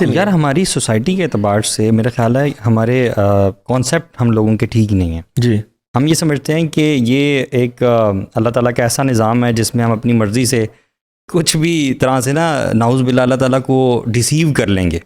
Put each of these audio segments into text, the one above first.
یار ہماری سوسائٹی کے اعتبار سے میرا خیال ہے ہمارے کانسیپٹ ہم لوگوں کے ٹھیک نہیں ہیں. جی ہم یہ سمجھتے ہیں کہ یہ ایک اللہ تعالیٰ کا ایسا نظام ہے جس میں ہم اپنی مرضی سے کچھ بھی طرح سے نا نعوذ باللہ اللہ تعالیٰ کو ڈیسیو کر لیں گے.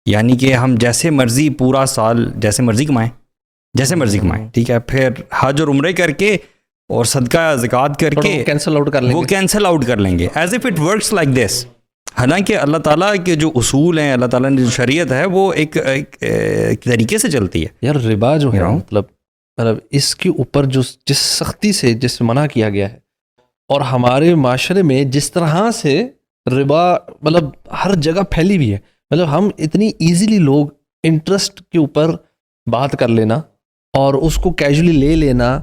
یعنی کہ ہم جیسے مرضی پورا سال جیسے مرضی کمائیں ٹھیک ہے, پھر حج اور عمرے کر کے اور صدقہ زکوٰۃ کر کے کینسل آؤٹ کر لیں گے as if it works like this. حالانکہ اللہ تعالیٰ کے جو اصول ہیں, اللہ تعالیٰ نے جو شریعت ہے وہ ایک طریقے سے چلتی ہے. یار ربا جو ہے مطلب اس کے اوپر جو جس سختی سے جس منع کیا گیا ہے, اور ہمارے معاشرے میں جس طرح سے ربا مطلب ہر جگہ پھیلی ہوئی ہے, مطلب ہم اتنی ایزیلی لوگ انٹرسٹ کے اوپر بات کر لینا اور اس کو کیجولی لے لینا.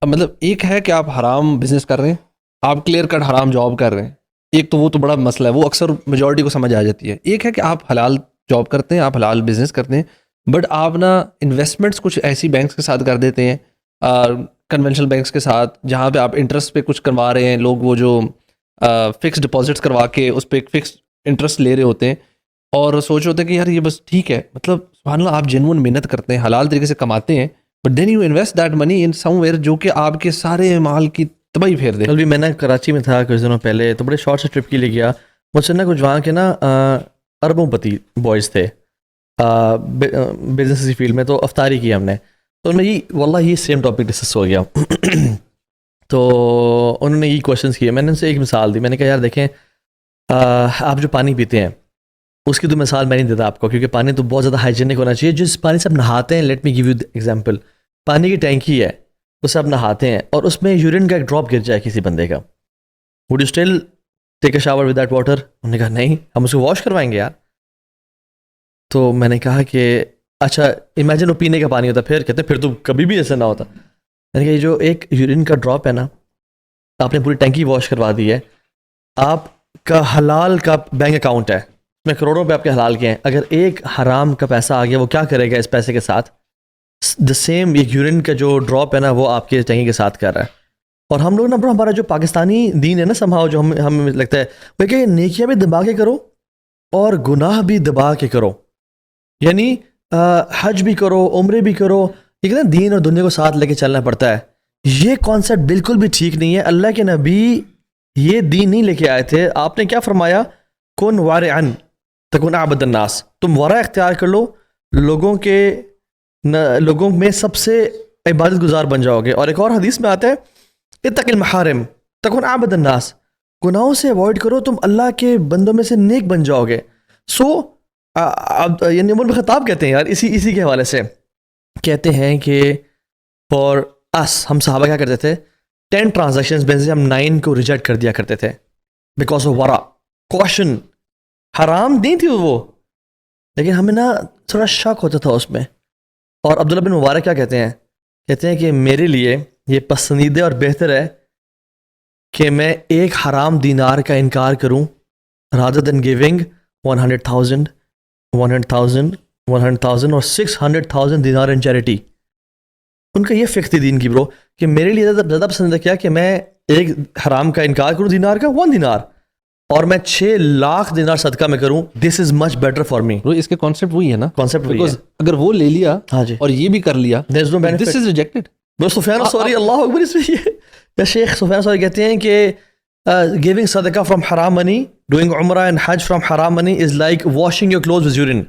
مطلب ایک ہے کہ آپ حرام بزنس کر رہے ہیں, آپ کلیئر کٹ حرام جاب کر رہے ہیں, ایک تو وہ تو بڑا مسئلہ ہے, وہ اکثر میجورٹی کو سمجھ آ جاتی ہے. ایک ہے کہ آپ حلال جاب کرتے ہیں, آپ حلال بزنس کرتے ہیں, بٹ آپ نا انویسٹمنٹس کچھ ایسی بینکس کے ساتھ کر دیتے ہیں, کنونشنل بینکس کے ساتھ, جہاں پہ آپ انٹرسٹ پہ کچھ کروا رہے ہیں. لوگ وہ جو فکس ڈپازٹس کروا کے اس پہ ایک فکس انٹرسٹ لے رہے ہوتے ہیں اور سوچ ہوتے ہیں کہ یار یہ بس ٹھیک ہے, مطلب سبحان اللہ آپ جینون محنت کرتے ہیں, حلال طریقے سے کماتے ہیں, but then you invest that money in somewhere جو کہ آپ کے سارے مال کی تباہی پھیر دے. کل بھی میں نے کراچی میں تھا کچھ دنوں پہلے, تو بڑے شارٹ سے ٹرپ کے لیے گیا. مجھ سے نا کچھ وہاں کے نا اربوں پتی بوائز تھے بزنس کی فیلڈ میں, تو افطاری کی ہم نے, تو ان میں واللہ یہ سیم ٹاپک ڈسکس ہو گیا. تو انہوں نے یہ کوشچنس کیے, میں نے ان سے ایک مثال دی. میں نے کہا یار دیکھیں آپ جو پانی پیتے ہیں اس کی تو مثال میں نہیں دیتا آپ کو, کیونکہ پانی تو بہت زیادہ ہائیجینک ہونا چاہیے. جس پانی سے آپ نہاتے ہیں, let me give you example, پانی کی ٹینکی ہے, اس سے آپ نہاتے ہیں اور اس میں یورین کا ایک ڈراپ گر جائے کسی بندے کا, would you still take a shower with that water? انہوں نے کہا نہیں, ہم اس کو واش کروائیں گے یار. تو میں نے کہا کہ اچھا امیجن وہ پینے کا پانی ہوتا, پھر کہتے ہیں پھر تو کبھی بھی ایسا نہ ہوتا. میں نے کہا یہ جو ایک یورین کا ڈراپ ہے نا, آپ نے پوری ٹینکی واش کروا دی ہے, آپ کا حلال کا بینک اکاؤنٹ ہے, میں کروڑوں پہ آپ کے حلال کے ہیں, اگر ایک حرام کا پیسہ آ گیا وہ کیا کرے گا اس پیسے کے ساتھ؟ دا سیم ایک یورین کا جو ڈراپ ہے نا وہ آپ کے ٹینکی کے ساتھ کر رہا ہے. اور ہم لوگ نا برو ہمارا جو پاکستانی دین ہے نا سمہاؤ, جو ہمیں لگتا ہے وہ کہ نیکیاں بھی دبا کے کرو اور گناہ بھی دبا کے کرو, یعنی حج بھی کرو عمرے بھی کرو, یہ کہتے ہیں دین اور دنیا کو ساتھ لے کے چلنا پڑتا ہے. یہ کانسیپٹ بالکل بھی ٹھیک نہیں ہے. اللہ کے نبی یہ دین نہیں لے کے آئے تھے. آپ نے کیا فرمایا؟ کن وارعن تکن اعبد الناس, تم ورع اختیار کر لو, لوگوں میں سب سے عبادت گزار بن جاؤ گے. اور ایک اور حدیث میں آتا ہے اتق المحارم تکن اعبد الناس, گناہوں سے اوائڈ کرو تم اللہ کے بندوں میں سے نیک بن جاؤ گے. سو یعنی عمر بن خطاب کہتے ہیں یار اسی کے حوالے سے کہتے ہیں کہ فار اس, ہم صحابہ کیا کرتے تھے, 10 ٹرانزیکشنز میں سے ہم 9 کو ریجیکٹ کر دیا کرتے تھے بیکاز آف ورا, کوشن. حرام نہیں تھی وہ, لیکن ہمیں نا تھوڑا شک ہوتا تھا اس میں. اور عبداللہ بن مبارک کیا کہتے ہیں کہ میرے لیے یہ پسندیدہ اور بہتر ہے کہ میں ایک حرام دینار کا انکار کروں rather than giving 100,000 اور 600,000 دینار ان چیریٹی. ان کا یہ فکر تھی دین کی برو, کہ میرے لیے زیادہ پسند ہے کیا کہ میں ایک حرام کا انکار کروں دینار کا 1 دینار, اور میں 6 لاکھ دینار صدقہ میں کروں. دس از مچ بیٹر فار می. اس کے کانسیپٹ وہی ہے نا, کانسیپٹ وہی ہے. اگر وہ لے لیا ہاں جی اور یہ بھی کر لیا, دس از ریجیکٹڈ. سفیان ثوری اللہ اکبر, اس میں یہ شیخ سفیان ثوری کہتے ہیں کہ giving صدقہ from haram money, doing عمرہ and Hajj from haram money is like washing your clothes with urine.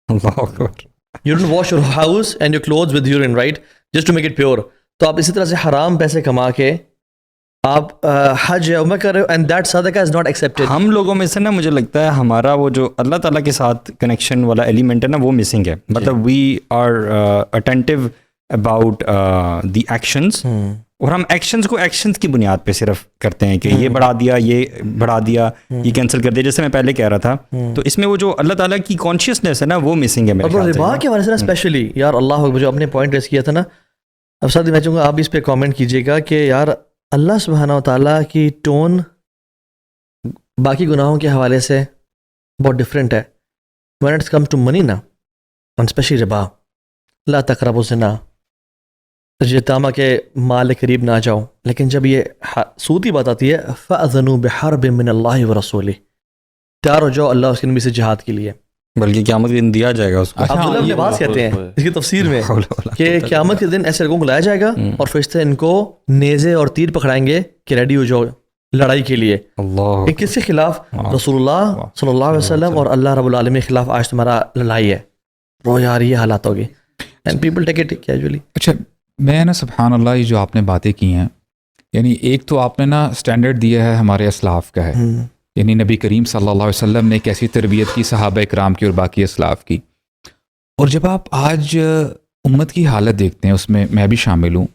Allah Akbar. You don't wash your house and your clothes with urine, right? Just to make it pure. تو آپ اسی طرح سے حرام پیسے کما کے آپ حج یا عمرہ کر رہے ہو, and that صدقہ is not accepted. ہم لوگوں میں سے نا مجھے لگتا ہے ہمارا وہ جو اللہ تعالیٰ کے ساتھ کنیکشن والا ایلیمنٹ ہے نا وہ مسنگ ہے. مطلب we are attentive about the actions, اور ہم ایکشنز کو ایکشنز کی بنیاد پہ صرف کرتے ہیں کہ یہ بڑھا دیا, یہ کینسل کر دیا, جیسے میں پہلے کہہ رہا تھا. تو اس میں وہ جو اللہ تعالیٰ کی کانشیسنیس ہے نا وہ مسنگ ہے میرے خیال سے. ربا کے حوالے سے نا اسپیشلی یار اللہ جو آپ نے پوائنٹ ریز کیا تھا نا, اب ساتھ میں چاہوں گا آپ اس پہ کامنٹ کیجیے گا کہ یار اللہ سبحانہ و تعالیٰ کی ٹون باقی گناہوں کے حوالے سے بہت ڈفرینٹ ہے. when it comes to money نا, and especially ربا, لا تقربوا الزنا, یتامہ کے مال قریب نہ جاؤ. لیکن جب یہ سود کی بات آتی ہے فَأَذَنُوا بِحَرْبٍ مِّنَ اللَّهِ وَرَسُولِهِ, تیار ہو جاؤ اللہ اس کے نبی سے جہاد کے لیے. بلکہ قیامت کے دن دیا جائے گا اس کو. عبداللہ ابن عباس کہتے ہیں اس کی تفسیر میں کہ قیامت کے دن ایسے لوگوں کو لایا جائے گا اور فرشتے ان کو نیزے اور تیر پکڑائیں گے کہ ریڈی ہو جاؤ لڑائی کے لیے. اللہ کہ کس کے خلاف؟ رسول اللہ صلی اللہ علیہ وسلم اور اللہ رب العالمین کے خلاف آج تمہارا لڑائی ہے. رو یار یہ حالات ہوگی and people take it casually. اچھا میں نا سبحان اللہ یہ جو آپ نے باتیں کی ہیں یعنی ایک تو آپ نے نا اسٹینڈرڈ دیا ہے ہمارے اسلاف کا ہے یعنی نبی کریم صلی اللہ علیہ وسلم نے کیسی تربیت کی صحابہ اکرام کی اور باقی اسلاف کی. اور جب آپ آج امت کی حالت دیکھتے ہیں اس میں بھی شامل ہوں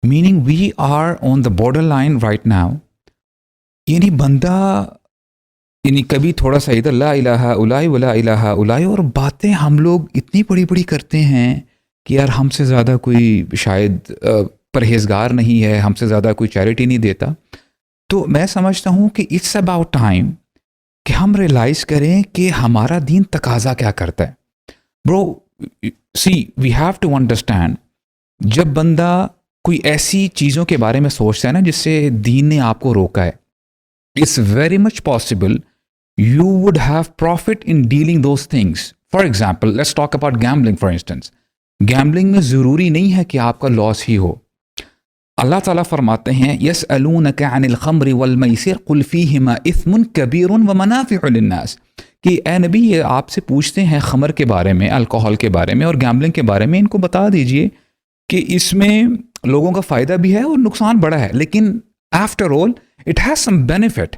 meaning we are on the border line right now. یعنی بندہ یعنی کبھی تھوڑا سا ادھر لا الہ الا ولا الہ الا اور باتیں ہم لوگ اتنی بڑی بڑی کرتے ہیں کہ یار ہم سے زیادہ کوئی شاید پرہیزگار نہیں ہے, ہم سے زیادہ کوئی چیریٹی نہیں دیتا. تو میں سمجھتا ہوں کہ اٹس اباؤٹ ٹائم کہ ہم ریئلائز کریں کہ ہمارا دین تقاضا کیا کرتا ہے. برو سی وی ہیو ٹو انڈرسٹینڈ جب بندہ کوئی ایسی چیزوں کے بارے میں سوچتا ہے نا جس سے دین نے آپ کو روکا ہے it's very much possible you would have profit in dealing those things. For example let's talk about gambling for instance. Gambling میں ضروری نہیں ہے کہ آپ کا لاس ہی ہو. اللہ تعالیٰ فرماتے ہیں یسألونک عن الخمر والمیسر قل فیہما اثم کبیر ومنافع للناس کہ اے نبی یہ آپ سے پوچھتے ہیں خمر کے بارے میں, الکوہل کے بارے میں اور گیمبلنگ کے بارے میں, ان کو بتا دیجئے کہ اس میں لوگوں کا فائدہ بھی ہے اور نقصان بڑا ہے لیکن after all it has some benefit,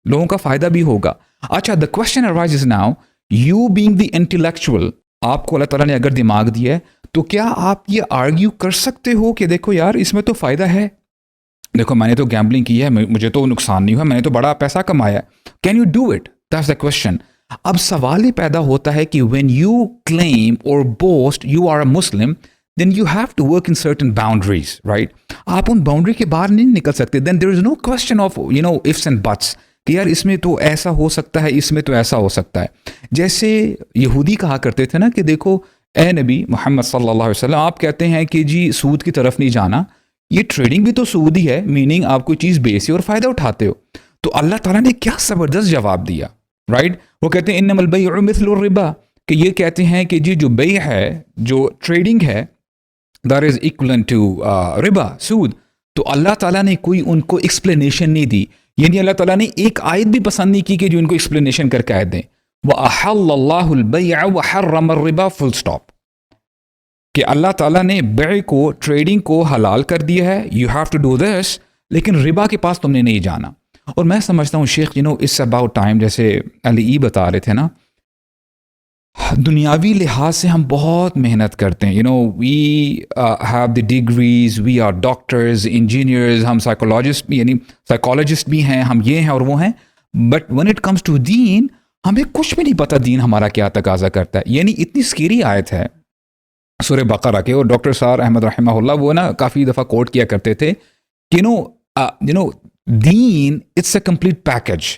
لوگوں کا فائدہ بھی ہوگا. اچھا the question arises now you being the intellectual آپ کو اللہ تعالیٰ نے اگر دماغ دیا ہے تو کیا آپ یہ آرگیو کر سکتے ہو کہ دیکھو یار اس میں تو فائدہ ہے, دیکھو میں نے تو گیمبلنگ کی ہے مجھے تو نقصان نہیں ہوا, میں نے تو بڑا پیسہ کمایا. Can you do it? That's the question. اب سوال یہ پیدا ہوتا ہے کہ وین یو کلیم اور boast you are a Muslim then you have to work in certain boundaries right. آپ ان باؤنڈری کے باہر نہیں نکل سکتے. Then there is no question of ifs and buts کہ یار اس میں تو ایسا ہو سکتا ہے, اس میں تو ایسا ہو سکتا ہے. جیسے یہودی کہا کرتے تھے نا کہ دیکھو اے نبی محمد صلی اللہ علیہ وسلم آپ کہتے ہیں کہ جی سود کی طرف نہیں جانا, یہ ٹریڈنگ بھی تو سود ہی ہے, میننگ آپ کوئی چیز بیچتے اور فائدہ اٹھاتے ہو. تو اللہ تعالیٰ نے کیا زبردست جواب دیا رائٹ. وہ کہتے ہیں انما البیع مثل الربا کہ یہ کہتے ہیں کہ جی جو بیع ہے جو ٹریڈنگ ہے دیٹ از ایکویلنٹ ٹو ربا سود. تو اللہ تعالیٰ نے کوئی ان کو ایکسپلینیشن نہیں دی, یعنی اللہ تعالیٰ نے ایک آیت بھی پسند نہیں کی کہ جو ان کو ایکسپلینیشن کر کے آیت دیں. وَأَحَلَّ اللَّهُ الْبَيْعَ وَحَرَّمَ الرِّبَا فل اسٹاپ کہ اللہ تعالیٰ نے بیع کو ٹریڈنگ کو حلال کر دیا ہے, you have to do this, لیکن ربا کے پاس تم نے نہیں جانا. اور میں سمجھتا ہوں شیخ اٹس اباؤٹ ٹائم جیسے علی بتا رہے تھے نا دنیاوی لحاظ سے ہم بہت محنت کرتے ہیں. We have the degrees, we are doctors, engineers, ہم سائیکولوجسٹ بھی یعنی سائیکولوجسٹ بھی ہیں, ہم یہ ہیں اور وہ ہیں, but when it comes to دین ہمیں کچھ بھی نہیں پتہ دین ہمارا کیا تقاضا کرتا ہے. یعنی اتنی سکیری آیت ہے سورہ بقرہ کے, اور ڈاکٹر صاحب احمد رحمہ اللہ وہ نا کافی دفعہ کوٹ کیا کرتے تھے کہ then it's a complete package,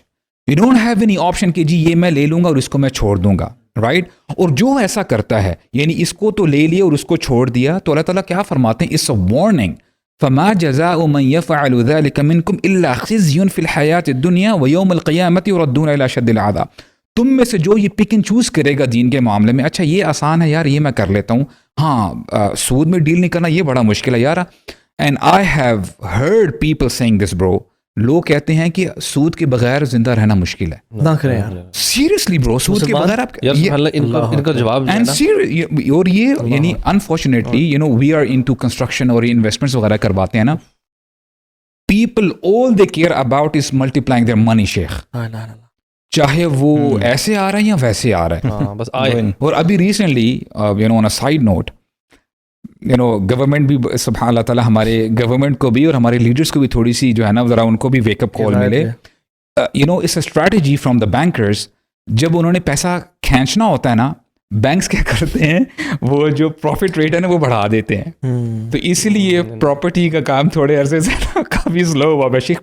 you don't have any option کہ جی یہ میں لے لوں گا اور اس کو میں چھوڑ دوں گا رائٹ. اور جو ایسا کرتا ہے یعنی اس کو تو لے لیا اور اس کو چھوڑ دیا, تو اللہ تعالیٰ کیا فرماتے ہیں اٹس اے وارننگ فما جزاء من يفعل ذلك منكم الا خزي في الحياة الدنيا ويوم القيامة يردون الى اشد العذاب. تم میں سے جو یہ پک اینڈ چوز کرے گا دین کے معاملے میں, اچھا یہ آسان ہے یار یہ میں کر لیتا ہوں, ہاں سود میں ڈیل نہیں کرنا یہ بڑا مشکل ہے یار. And I have heard people saying this bro, لوگ کہتے ہیں کہ سود کے بغیر زندہ رہنا مشکل ہے. نہ کریں یار سیریسلی برو, سود کے بغیر آپ ان کا جواب اور یہ یعنی unfortunately we are into construction اور انویسٹمنٹس وغیرہ کرواتے ہیں نا, people all they care about is multiplying their money شیخ, چاہے وہ ایسے آ رہا ہے یا ویسے آ رہا ہے بس آئے. اور ابھی recently on a side note government بھی سبحان اللہ تعالیٰ ہمارے گورنمنٹ کو بھی اور ہمارے لیڈرس کو بھی تھوڑی سی جو ہے نا ذرا ان کو بھی ویک اپ کال ملے. It's a strategy from the bankers, جب انہوں نے پیسہ کھینچنا ہوتا ہے نا بینکس کیا کرتے ہیں وہ جو پروفٹ ریٹ ہے نا وہ بڑھا دیتے ہیں. تو اسی لیے پراپرٹی کا کام تھوڑے عرصے سے کافی سلو ہوا بشیخ.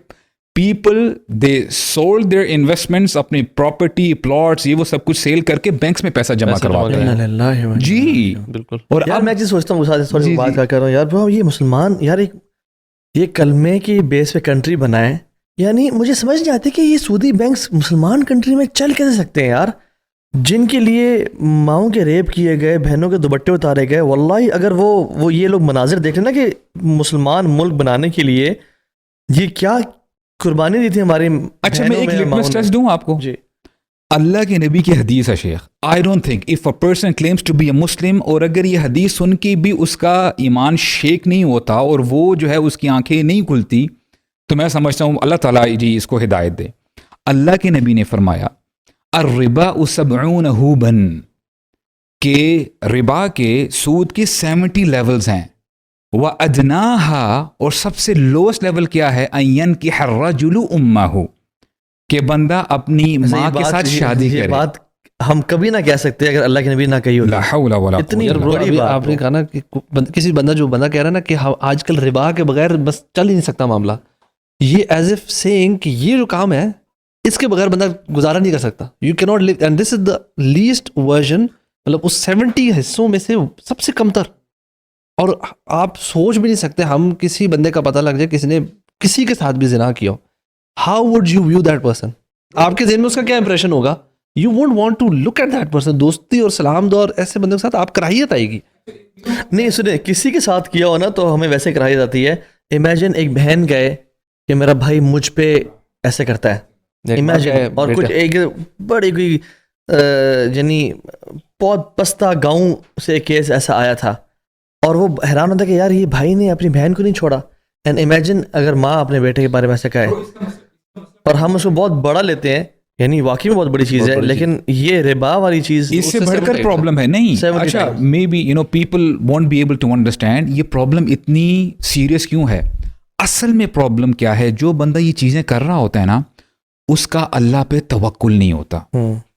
People they sold their investments, اپنی پراپرٹی پلاٹس یہ وہ سب کچھ سیل کر کے بینکس میں پیسہ جمع کرواتے ہیں. جی بالکل. اور یار میں جی سوچتا ہوں سوری بات کر رہا ہوں یار برو, یہ مسلمان یار ایک یہ کلمے کی بیس پہ کنٹری بنائے, یعنی مجھے سمجھ نہیں آتی کہ یہ سودی بینکس مسلمان کنٹری میں چل کیسے سکتے ہیں یار. جن کے لیے ماؤں کے ریپ کیے گئے, بہنوں کے دوپٹے اتارے گئے, واللہ اگر وہ یہ لوگ مناظر دیکھ لیں نا کہ مسلمان ملک بنانے کے لیے یہ کیا قربانی دی تھی ہماری. اچھا میں ایک لٹمس ٹیسٹ دوں آپ کو. جی اللہ کے نبی کی حدیث ہے شیخ, I don't think if a person claims to be a Muslim, اور اگر یہ حدیث سن کے بھی اس کا ایمان شیک نہیں ہوتا اور وہ جو ہے اس کی آنکھیں نہیں کھلتی, تو میں سمجھتا ہوں اللہ تعالیٰ جی اس کو ہدایت دے. اللہ کے نبی نے فرمایا الربا 70 حوبن, کہ ربا کے سود کے 70 لیولز ہیں. وَأَدْنَاهَا, اور سب سے لوسٹ لیول کیا ہے, أَن يَنْكِحَ الرَّجُلُ أُمَّهُ, کہ بندہ اپنی ماں کے ساتھ شادی کرے. یہ بات ہم کبھی نہ کہہ سکتے اگر اللہ کے نبی نہ کہی ہوتی. لا حول ولا اتنی قوة. بڑی بات آپ نے کہا نا کہ کسی جو بندہ کہہ رہا ہے نا کہ آج کل ربا کے بغیر بس چل ہی نہیں سکتا معاملہ, یہ ایز اف سیئنگ کہ یہ جو کام ہے اس کے بغیر بندہ گزارا نہیں کر سکتا. You can not leave, and this is the least version, مطلب اس 70 حصوں میں سے سب سے کم تر. اور آپ سوچ بھی نہیں سکتے, ہم کسی بندے کا پتہ لگ جائے کسی نے کسی کے ساتھ بھی زنا کیا ہو, how would you view that person? آپ کے ذہن میں اس کا کیا امپریشن ہوگا؟ You won't want to look at that person. دوستی اور سلام دو, اور ایسے بندے کے ساتھ آپ کراہیت آئے گی. نہیں سنیں, کسی کے ساتھ کیا ہو نا تو ہمیں ویسے کرائی جاتی ہے. امیجن ایک بہن گئے کہ میرا بھائی مجھ پہ ایسے کرتا ہے, امیجن, اور کچھ ایک بڑی کوئی یعنی بہت پستہ گاؤں سے کیس ایسا آیا تھا, اور وہ حیران ہوتا کہ یار یہ بھائی نے اپنی بہن کو نہیں چھوڑا. اینڈ امیجن اگر ماں اپنے بیٹے کے بارے میں ایسا کہے, اور ہم اس کو بہت بڑا لیتے ہیں, یعنی واقعی میں بہت بڑی چیز ہے, لیکن یہ ربا والی چیز اس سے بڑھ کر پرابلم ہے. نہیں اچھا, maybe you know people won't be able to understand یہ پرابلم اتنی سیریس کیوں ہے. اصل میں پرابلم کیا ہے, جو بندہ یہ چیزیں کر رہا ہوتا ہے نا, اس کا اللہ پہ توکل نہیں ہوتا,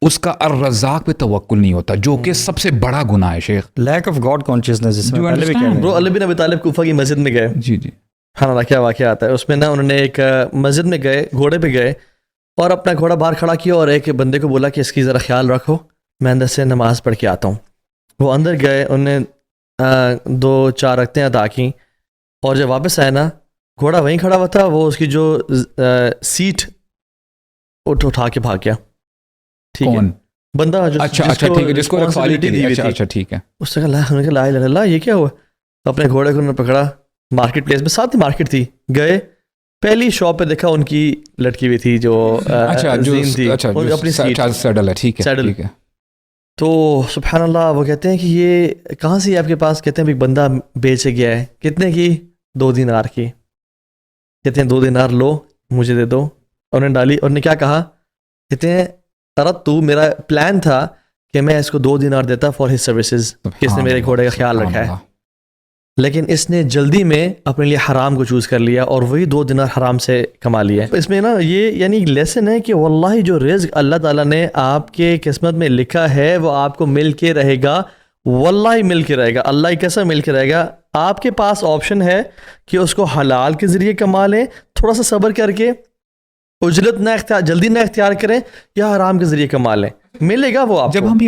اس کا الرزاق پہ توکل نہیں ہوتا, جو کہ سب سے بڑا گناہ ہے شیخ. Lack of God consciousness. برو علی بن ابی طالب کوفہ کی مسجد میں گئے. جی جی, ہاں کیا واقعہ آتا ہے اس میں نا, انہوں نے ایک مسجد میں گئے, گھوڑے پہ گئے, اور اپنا گھوڑا باہر کھڑا کیا, اور ایک بندے کو بولا کہ اس کی ذرا خیال رکھو, میں اندر سے نماز پڑھ کے آتا ہوں. وہ اندر گئے, انہوں نے 2-4 رکعتیں ادا کیں, اور جب واپس آئے نا, گھوڑا وہیں کھڑا ہوا تھا, وہ اس کی جو سیٹ اٹھا کے بھاگ گیا. ٹھیک ہے, بندہ جو اچھا ٹھیک ہے, جس کو رکھوالی کی. اچھا ٹھیک ہے. اس سے لا الہ الا اللہ, یہ کیا ہوا؟ اپنے گھوڑے کو انہوں نے پکڑا, مارکیٹ پلیس میں, ساتھ ہی مارکیٹ تھی, گئے پہلی شاپ پہ دیکھا ان کی لٹکی ہوئی تھی جو زین تھی, اپنی سیڈل ہے. ٹھیک ہے. تو سبحان اللہ, وہ کہتے ہیں کہ یہ کہاں سے آپ کے پاس؟ کہتے ہیں ایک بندہ بیچ گیا ہے. کتنے کی؟ 2 دینار کی. کہتے ہیں 2 دینار لو مجھے دے دو. انہوں نے ڈالی, اور نے کیا کہا؟ کہتے ہیں تو میرا پلان تھا کہ میں اس کو 2 دینار دیتا فار ہز سروسز, کہ اس نے میرے گھوڑے کا خیال رکھا ہے, لیکن اس نے جلدی میں اپنے لیے حرام کو چوز کر لیا, اور وہی 2 دینار حرام سے کما لیا. اس میں نا یہ یعنی ایک لیسن ہے کہ واللہ جو رزق اللہ تعالیٰ نے آپ کے قسمت میں لکھا ہے وہ آپ کو مل کے رہے گا, واللہ مل کے رہے گا. اللہ کیسا مل کے رہے گا؟ آپ کے پاس آپشن ہے کہ اس کو حلال کے ذریعے کما لیں, تھوڑا سا صبر کر کے, اجلت نہ اختیار, جلدی نہ اختیار کریں, یا حرام کے ذریعے کما لیں, ملے گا وہ آپ. جب ہم